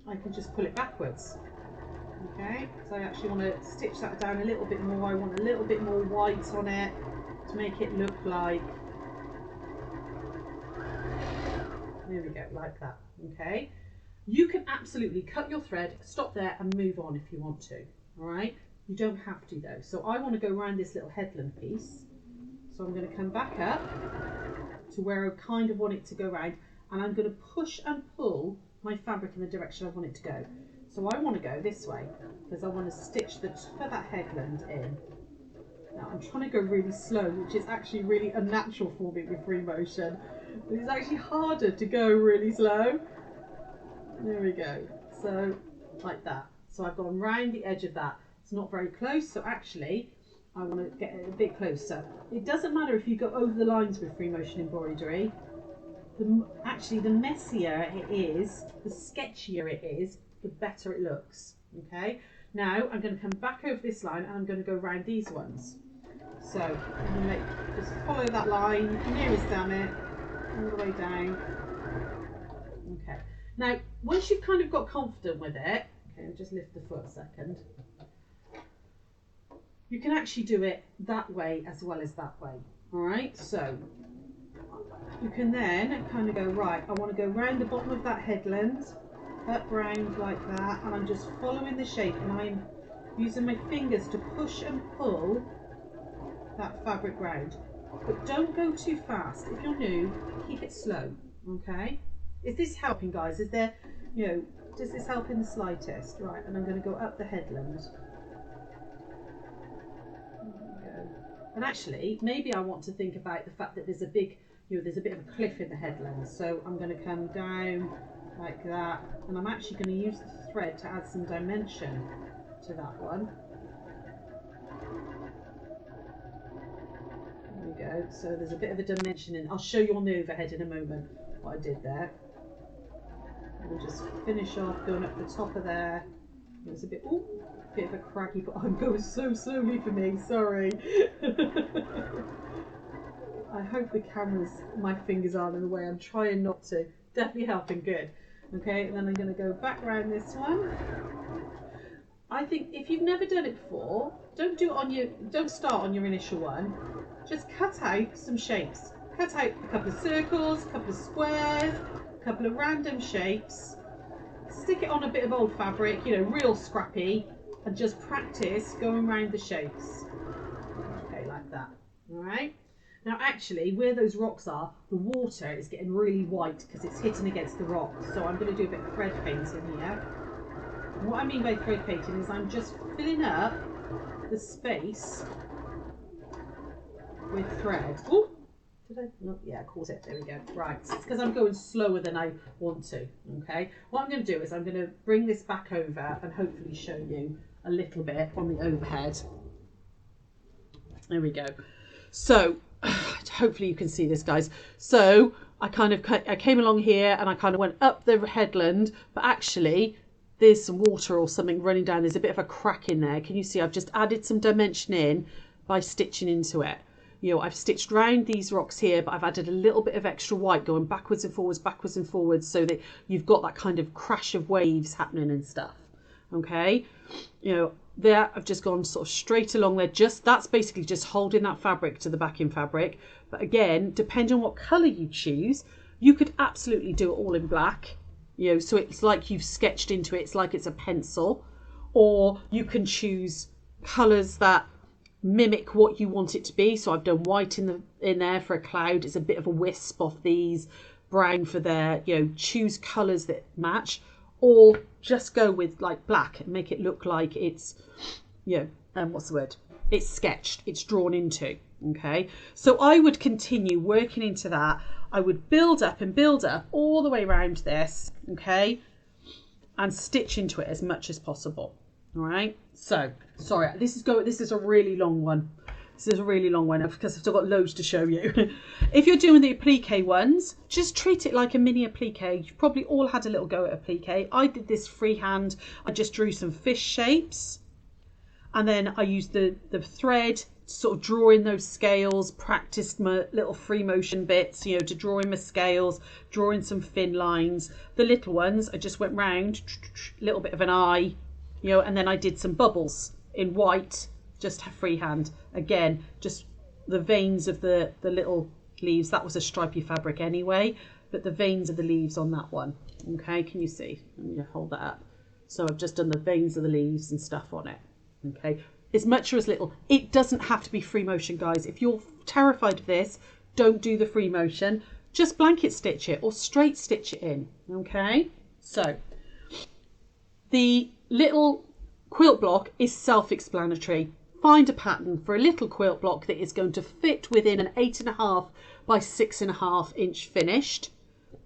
S1: it backwards. Okay, so I actually want to stitch that down a little bit more. I want a little bit more white on it to make it look like, there we go, like that. Okay, you can absolutely cut your thread, stop there and move on if you want to. All right, you don't have to though. So I want to go around this little headland piece, so I'm going to come back up, to where I kind of want it to go round, and I'm going to push and pull my fabric in the direction I want it to go. So I want to go this way because I want to stitch the top of that headland in. Now I'm trying to go really slow, which is actually really unnatural for me with free motion. But it's actually harder to go really slow. There we go. So like that. So I've gone round the edge of that. It's not very close, so actually I want to get it a bit closer. It doesn't matter if you go over the lines with free motion embroidery. Actually, the messier it is, the sketchier it is, the better it looks. Okay. Now I'm going to come back over this line and I'm going to go round these ones. So I'm going to just follow that line, nearest damn it, all the way down. Okay. Now, once you've kind of got confident with it, okay, just lift the foot a second. You can actually do it that way as well as that way. All right. So you can then kind of go, right, I want to go round the bottom of that headland, up round like that, and I'm just following the shape, and I'm using my fingers to push and pull that fabric round. But don't go too fast. If you're new, keep it slow. Okay. Is this helping, guys? Is there, you know, does this help in the slightest? Right, and I'm going to go up the headland. There we go. And actually, maybe I want to think about the fact that there's a big, you know, there's a bit of a cliff in the headland. So I'm going to come down like that, and I'm actually going to use the thread to add some dimension to that one. There we go. So there's a bit of a dimension in. I'll show you on the overhead in a moment what I did there. We'll just finish off going up the top of there. It's a bit, ooh, bit of a craggy, but I'm going so slowly for me, sorry. I hope the cameras, my fingers aren't in the way. I'm trying not to. Definitely helping, good. Okay, and then I'm going to go back around this one. I think if you've never done it before, don't start on your initial one. Just cut out some shapes. Cut out a couple of circles, a couple of squares, a couple of random shapes. Stick it on a bit of old fabric, you know, real scrappy, and just practice going around the shapes. Okay, like that. All right. Now, actually, where those rocks are, the water is getting really white because it's hitting against the rocks. So I'm going to do a bit of thread painting here. And what I mean by thread painting is I'm just filling up the space with thread. Ooh, did I? No, yeah, I caught it. There we go. Right, so it's because I'm going slower than I want to. Okay. What I'm going to do is I'm going to bring this back over and hopefully show you a little bit on the overhead. There we go. So hopefully you can see this, guys. So I came along here and I kind of went up the headland, but actually there's some water or something running down. There's a bit of a crack in there. Can you see? I've just added some dimension in by stitching into it. You know, I've stitched round these rocks here, but I've added a little bit of extra white going backwards and forwards, so that you've got that kind of crash of waves happening and stuff. Okay, you know, there I've just gone sort of straight along there. That's basically just holding that fabric to the backing fabric. But again, depending on what colour you choose, you could absolutely do it all in black. You know, so it's like you've sketched into it. It's like it's a pencil, or you can choose colours that mimic what you want it to be. So I've done white in there for a cloud. It's a bit of a wisp of these, brown for there. You know, choose colours that match, or just go with like black and make it look like it's, you know, what's the word? It's sketched, it's drawn into. Okay, so I would continue working into that. I would build up and build up all the way around this, okay, and stitch into it as much as possible. All right. So sorry, this is a really long one. This is a really long one because I've still got loads to show you. If you're doing the applique ones, just treat it like a mini applique. You've probably all had a little go at applique. I did this freehand. I just drew some fish shapes, and then I used the thread to sort of draw in those scales, practiced my little free motion bits, you know, to draw in my scales, draw in some fin lines. The little ones, I just went round, a little bit of an eye, you know, and then I did some bubbles in white, just freehand. Again, just the veins of the little leaves. That was a stripy fabric anyway, but the veins of the leaves on that one. Okay, can you see? Let me hold that up. So I've just done the veins of the leaves and stuff on it. Okay, as much or as little. It doesn't have to be free motion, guys. If you're terrified of this, don't do the free motion. Just blanket stitch it or straight stitch it in. Okay, so the little quilt block is self-explanatory. Find a pattern for a little quilt block that is going to fit within an 8.5 by 6.5 inch finished.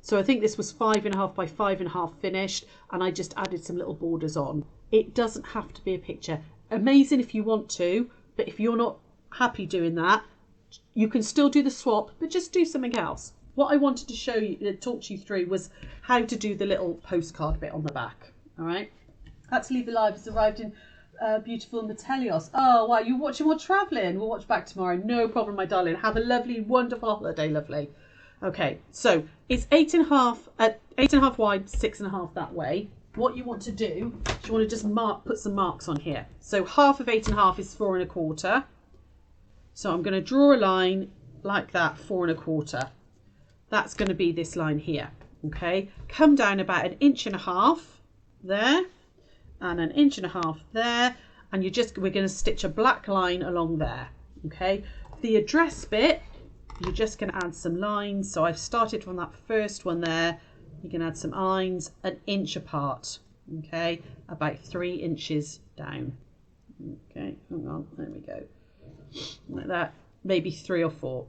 S1: So I think this was 5.5 by 5.5 finished, and I just added some little borders on. It doesn't have to be a picture. Amazing if you want to, but if you're not happy doing that, you can still do the swap, but just do something else. What I wanted to show you, talk to you through, was how to do the little postcard bit on the back. All right. Actually, the live has arrived in beautiful Metelios. Oh, wow, you're watching while travelling. We'll watch back tomorrow. No problem, my darling. Have a lovely, wonderful holiday, lovely. Okay, so it's 8.5 wide, 6.5 that way. What you want to do is you want to just put some marks on here. So half of 8.5 is 4.25. So I'm going to draw a line like that, 4.25. That's going to be this line here. Okay, come down about 1.5 inches there, and 1.5 inches there, and we're going to stitch a black line along there. Okay, the address bit, you're just going to add some lines. So I've started from that first one there. You can add some lines 1 inch apart. Okay, about 3 inches down. Okay, hang on, there we go, like that, maybe 3 or 4.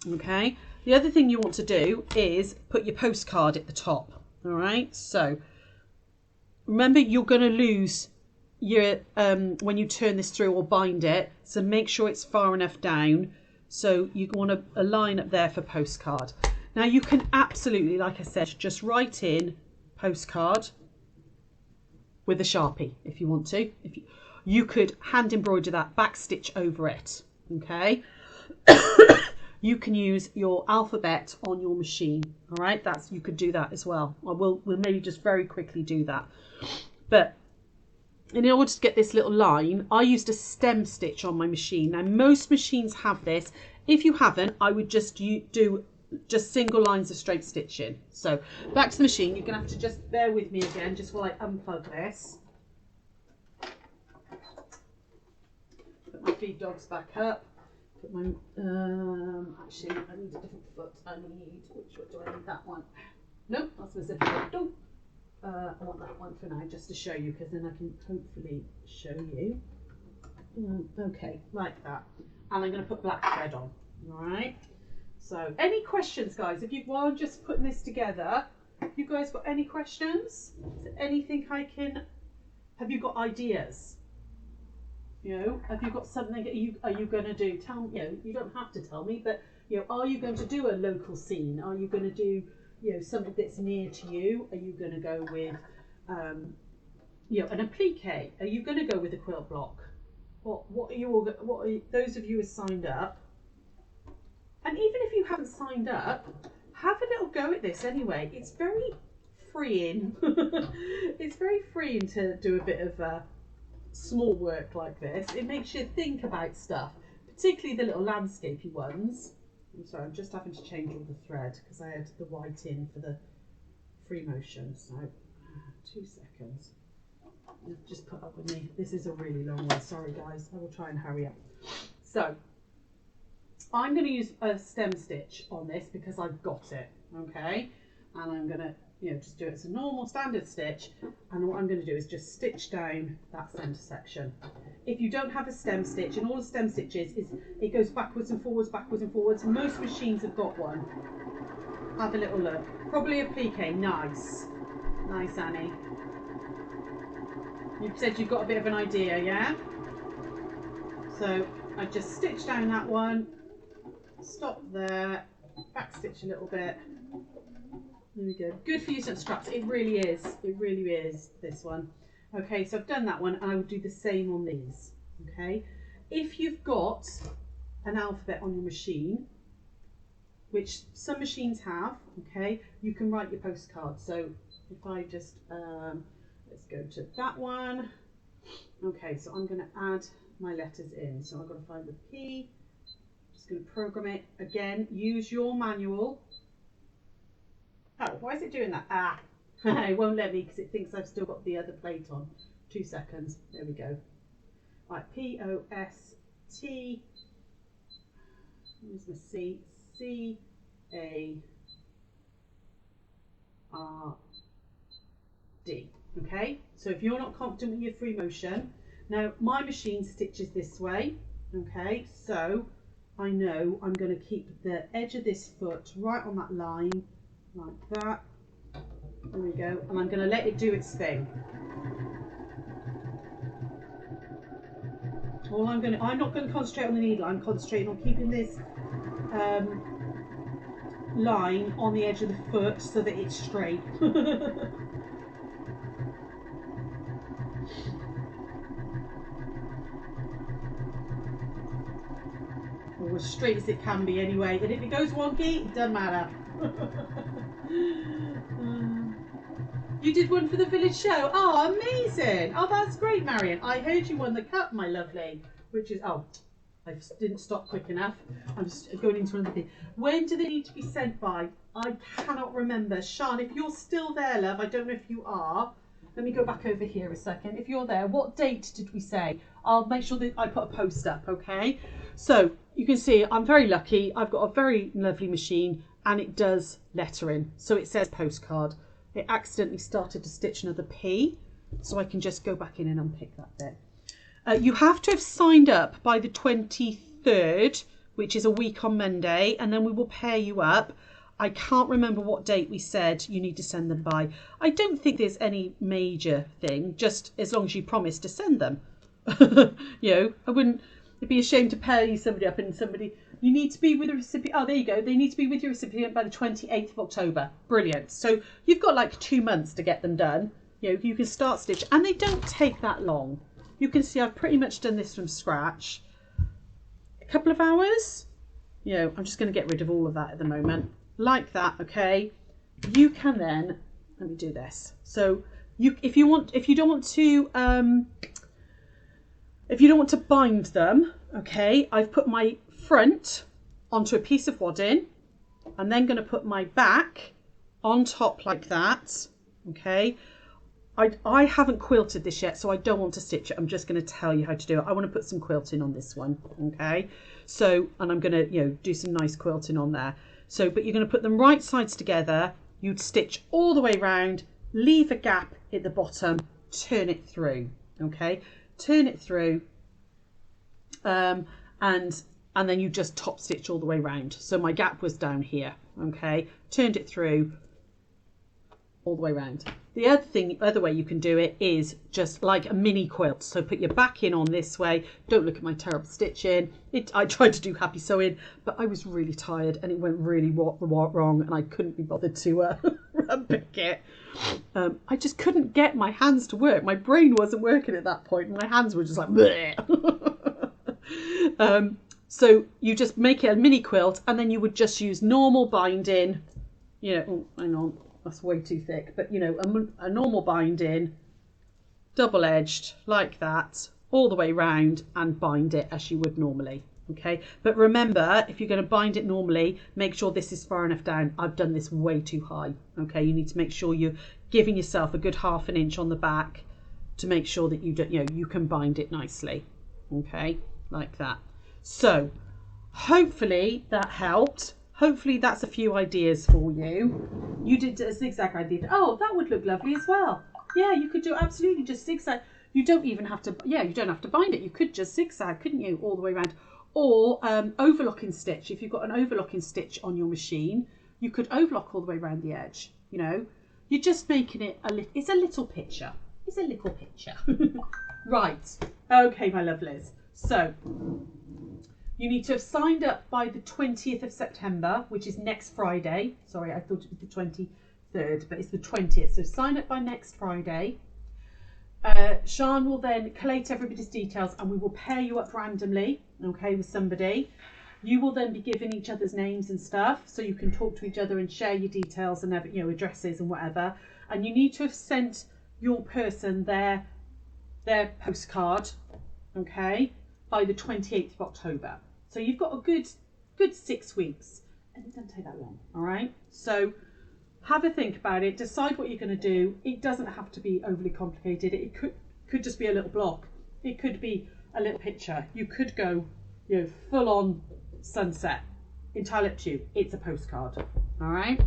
S1: Okay, the other thing you want to do is put your postcard at the top. All right, so remember, you're going to lose your when you turn this through or bind it, so make sure it's far enough down. So you want a line up there for postcard. Now you can absolutely, like I said, just write in postcard with a Sharpie if you want to. You could hand embroider that, back stitch over it. Okay. You can use your alphabet on your machine. All right, you could do that as well. We'll maybe just very quickly do that. But in order to get this little line, I used a stem stitch on my machine. Now most machines have this. If you haven't, I would just do single lines of straight stitching. So back to the machine. You're gonna have to just bear with me again, just while I unplug this. Put my feed dogs back up. Actually, I need a different foot. Which foot do I need? That one. Nope, that's my zipper foot. Nope. I want that one for now, just to show you, because then I can hopefully show you. Okay, like that. And I'm going to put black thread on. All right. So, any questions, guys? While I'm just putting this together, have you guys got any questions? Is there anything have you got ideas? You know, have you got something? Are you going to do? Tell me. You know, you don't have to tell me, but you know, are you going to do a local scene? Are you going to do, you know, something that's near to you? Are you going to go with, you know, an applique? Are you going to go with a quilt block? What are those of you who have signed up? And even if you haven't signed up, have a little go at this anyway. It's very freeing. It's very freeing to do a bit of small work like this. It makes you think about stuff, particularly the little landscapey ones. I'm sorry, I'm just having to change all the thread because I had the white in for the free motion. So 2 seconds. Just put up with me. This is a really long one. Sorry guys, I will try and hurry up. So I'm going to use a stem stitch on this because I've got it. Okay, and I'm going to, you know, just do it as a normal standard stitch, and what I'm going to do is just stitch down that centre section. If you don't have a stem stitch, and all a stem stitch is it goes backwards and forwards, most machines have got one. Have a little look. Probably applique. Nice Annie. You've said you've got a bit of an idea, yeah? So I just stitch down that one, stop there, back stitch a little bit. There we go. Good for using straps. It really is, this one. Okay, so I've done that one, and I will do the same on these. Okay, if you've got an alphabet on your machine, which some machines have, okay, you can write your postcard. So if I just let's go to that one. Okay, so I'm going to add my letters in. So I've got to find the P. Just going to program it again. Use your manual. Oh, why is it doing that? Ah, it won't let me because it thinks I've still got the other plate on. 2 seconds. There we go. Right, P-O-S-T. Here's my C, C, A, R, D. Okay, so if you're not confident with your free motion, now my machine stitches this way. Okay, so I know I'm going to keep the edge of this foot right on that line, like that. There we go, and I'm going to let it do its thing. I'm not going to concentrate on the needle. I'm concentrating on keeping this line on the edge of the foot so that it's straight. Or as straight as it can be anyway. And if it goes wonky, it doesn't matter. You did one for the village show. Oh, amazing. Oh, that's great, Marion. I heard you won the cup, my lovely. Which is, oh, I didn't stop quick enough. I'm just going into another thing. When do they need to be sent by? I cannot remember. Sian, if you're still there, love, I don't know if you are. Let me go back over here a second. If you're there, what date did we say? I'll make sure that I put a post up, okay? So you can see I'm very lucky. I've got a very lovely machine and it does lettering. So it says postcard. It accidentally started to stitch another P, so I can just go back in and unpick that bit. You have to have signed up by the 23rd, which is a week on Monday, and then we will pair you up. I can't remember what date we said you need to send them by. I don't think there's any major thing, just as long as you promise to send them. You know, it'd be a shame to pair you somebody up and somebody... You need to be with the recipient. Oh, there you go. They need to be with your recipient by the 28th of October. Brilliant. So you've got like 2 months to get them done. You know, you can start stitch and they don't take that long. You can see I've pretty much done this from scratch. A couple of hours. You know, I'm just going to get rid of all of that at the moment. Like that, okay? You can then, let me do this. So if you don't want to bind them, okay, I've put my front onto a piece of wadding. I'm then going to put my back on top like that, okay. I haven't quilted this yet, so I don't want to stitch it. I'm just going to tell you how to do it. I want to put some quilting on this one, okay. So, and I'm going to, you know, do some nice quilting on there. So, but you're going to put them right sides together. You'd stitch all the way round, leave a gap at the bottom, turn it through, okay. Turn it through, and then you just top stitch all the way round. So my gap was down here, okay. Turned it through all the way round. The other way you can do it is just like a mini quilt. So put your back in on this way. Don't look at my terrible stitching. I tried to do happy sewing, but I was really tired and it went really wrong and I couldn't be bothered to unpick it. I just couldn't get my hands to work. My brain wasn't working at that point. My hands were just like bleh. So you just make it a mini quilt and then you would just use normal binding, you know, oh, hang on, that's way too thick, but you know, a normal binding, double-edged like that, all the way round and bind it as you would normally, okay? But remember, if you're going to bind it normally, make sure this is far enough down. I've done this way too high, okay? You need to make sure you're giving yourself a good ½ inch on the back to make sure that you don't, you know, you can bind it nicely, okay? Like that. So hopefully that helped. Hopefully that's a few ideas for you. You did a zigzag idea. Oh, that would look lovely as well. Yeah, you could do absolutely just zigzag. You don't even have to, yeah, you don't have to bind it. You could just zigzag, couldn't you, all the way around? Or overlocking stitch. If you've got an overlocking stitch on your machine, you could overlock all the way around the edge, you know. You're just making it it's a little picture. It's a little picture. Right. Okay, my lovelies. So you need to have signed up by the 20th of September, which is next Friday. Sorry, I thought it was the 23rd, but it's the 20th. So sign up by next Friday. Sian will then collate everybody's details and we will pair you up randomly, okay, with somebody. You will then be given each other's names and stuff, so you can talk to each other and share your details and, you know, addresses and whatever. And you need to have sent your person their postcard, okay, by the 28th of October. So you've got a good 6 weeks, and it doesn't take that long, all right? So have a think about it, decide what you're going to do. It doesn't have to be overly complicated. It could just be a little block. It could be a little picture. You could go, you know, full on sunset. Entirely up to you. It's a postcard. All right.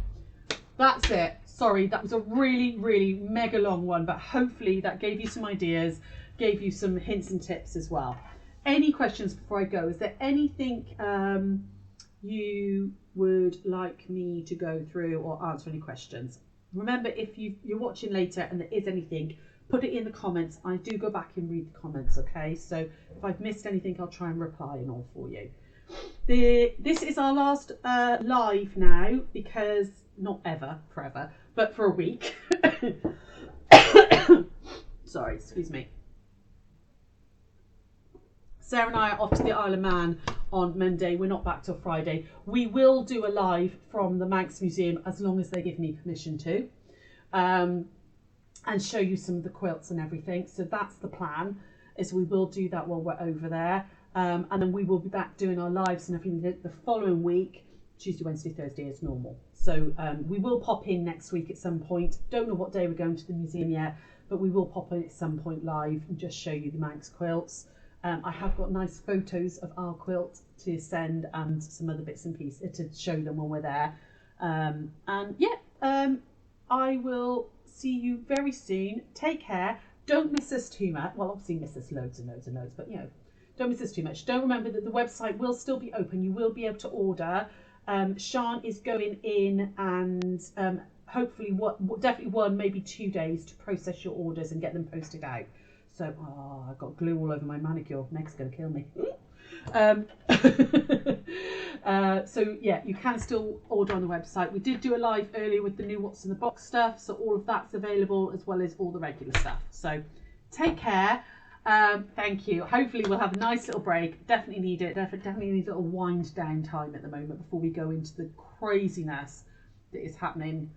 S1: That's it. Sorry, that was a really mega long one, but hopefully that gave you some ideas, gave you some hints and tips as well. Any questions before I go? Is there anything you would like me to go through or answer any questions? Remember, if you're watching later and there is anything, put it in the comments. I do go back and read the comments, okay? So if I've missed anything, I'll try and reply and all for you. This is our last live now, because not ever, forever, but for a week. Sorry, excuse me. Sarah and I are off to the Isle of Man on Monday. We're not back till Friday. We will do a live from the Manx Museum as long as they give me permission to, and show you some of the quilts and everything. So that's the plan, is we will do that while we're over there. And then we will be back doing our lives and everything the following week, Tuesday, Wednesday, Thursday as normal. So we will pop in next week at some point. Don't know what day we're going to the museum yet, but we will pop in at some point live and just show you the Manx quilts. I have got nice photos of our quilt to send and some other bits and pieces to show them when we're there. And yeah, I will see you very soon. Take care. Don't miss us too much. Well, obviously miss us loads and loads and loads, but you know, don't miss us too much. Don't remember that the website will still be open. You will be able to order. Sian is going in and hopefully definitely 1, maybe 2 days to process your orders and get them posted out. So, I've got glue all over my manicure. Meg's going to kill me. So yeah, you can still order on the website. We did do a live earlier with the new What's in the Box stuff, so all of that's available as well as all the regular stuff. So take care. Thank you. Hopefully we'll have a nice little break. Definitely need it. Definitely need a little wind down time at the moment before we go into the craziness that is happening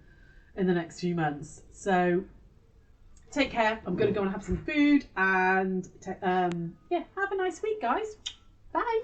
S1: in the next few months. So take care. I'm going to go and have some food and yeah, have a nice week, guys. Bye.